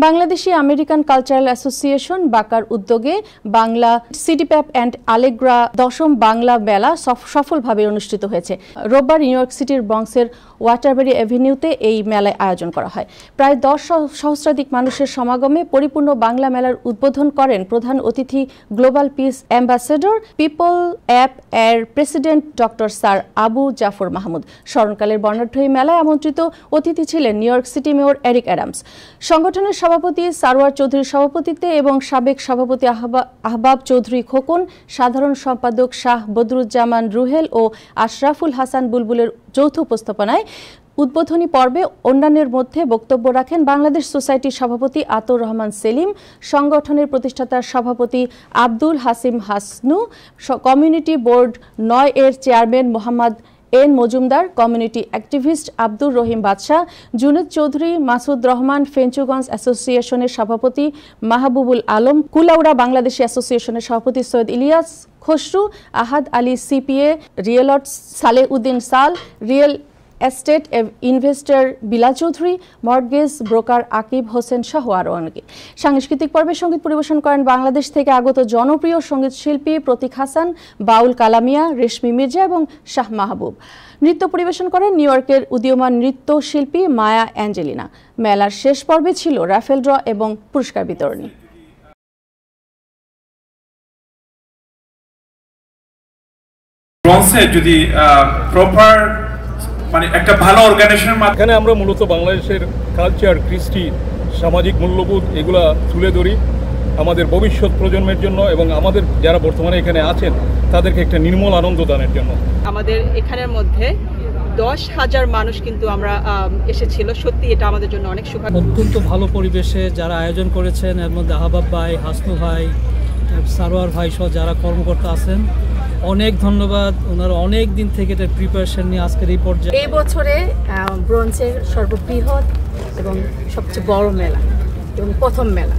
Bangladeshi American cultural association বাকার উদ্যোগে Bangla সিটিপ্যাপ and আলেগ্রা 10ম Bangla মেলা সফলভাবে অনুষ্ঠিত হয়েছে। রোববার নিউ ইয়র্ক সিটির ব্রঙ্কসের ওয়াটারবেরি এভিনিউতে এই মেলায় আয়োজন করা হয়। প্রায় 10 সহস্রাধিক মানুষের সমাগমে পরিপূর্ণ বাংলা মেলার উদ্বোধন করেন প্রধান অতিথি global peace ambassador people app এর president doctor sir Abu Jafar Mahmud. স্মরণকালের বর্ণাঢ্য এই মেলায় আমন্ত্রিত অতিথি ছিলেন New York City mayor Eric Adams, সংগঠনের সভাপতি সারওয়ার চৌধুরীর সভাপতিত্বে এবং সাবেক সভাপতি আহবাব চৌধুরী খোকন, সাধারণ সম্পাদক শাহ বদরুজ্জামান রুহেল ও আশরাফুল হাসান বুলবুলের যৌথ উপস্থাপনায় উদ্বোধনী পর্বে অন্যান্যের মধ্যে বক্তব্য রাখেন বাংলাদেশ সোসাইটির সভাপতি আতর রহমান সেলিম, সংগঠনের প্রতিষ্ঠাতার সভাপতি আব্দুল হাসিম হাসনু, কমিউনিটি বোর্ড 9 এর chairman Mohammad N Majumdar, community activist Abdur Rahim Badshah, Juned Chowdhury, Masud Rahman, Fenchuganj অ্যাসোসিয়েশনের সভাপতি মাহবুবুল আলম, কুলাউড়া বাংলাদেশি অ্যাসোসিয়েশনের সভাপতি সৈয়দ ইলিয়াস খসরু, আহাদ আলী সিপিএ, রিয়েলট সালেহ উদ্দিন সাল, real estate investor Bilal Chowdhury, mortgage broker Akib Hossain সহ আরও অনেকে। সাংস্কৃতিক পর্বে সঙ্গীত পরিবেশন করেন বাংলাদেশ থেকে আগত জনপ্রিয় সঙ্গীত শিল্পী প্রতীক হাসান, বাউল কালামিয়া, রেশমি মির্জা এবং শাহ মাহবুব। নৃত্য পরিবেশন করেন নিউ ইয়র্কের উদীয়মান নৃত্যশিল্পী মায়া অ্যাঞ্জেলিনা। মেলার শেষ পর্বে ছিল রাফেল ড্র এবং পুরস্কার বিতরণী। যদি প্রপার মানে একটা ভালো অর্গানাইজেশনের মাধ্যমে আমরা মূলত বাংলাদেশের কালচার, কৃষ্টি, সামাজিক মূল্যবোধ এগুলা তুলে ধরি আমাদের ভবিষ্যৎ প্রজন্মের জন্য এবং আমাদের যারা বর্তমানে এখানে আছেন তাদেরকে একটা নির্মল আনন্দ দানের জন্য। আমাদের এখানের মধ্যে 10,000 মানুষ কিন্তু আমরা এসেছিল। সত্যি এটা আমাদের জন্য অনেক সুখবর। অত্যন্ত ভালো পরিবেশে যারা আয়োজন করেছেন, এর মধ্যে আহবাব ভাই, হাসনু ভাই, সারোয়ার ভাই সহ যারা কর্মকর্তা আছেন, অনেক ধন্যবাদ। ওনারা অনেক দিন থেকে এটার প্রিপারেশন নিয়ে আজকের এই পর্যায়ে। এই বছরে ব্রোঞ্জের সর্ববৃহৎ এবং সবচেয়ে বড় মেলা এবং প্রথম মেলা।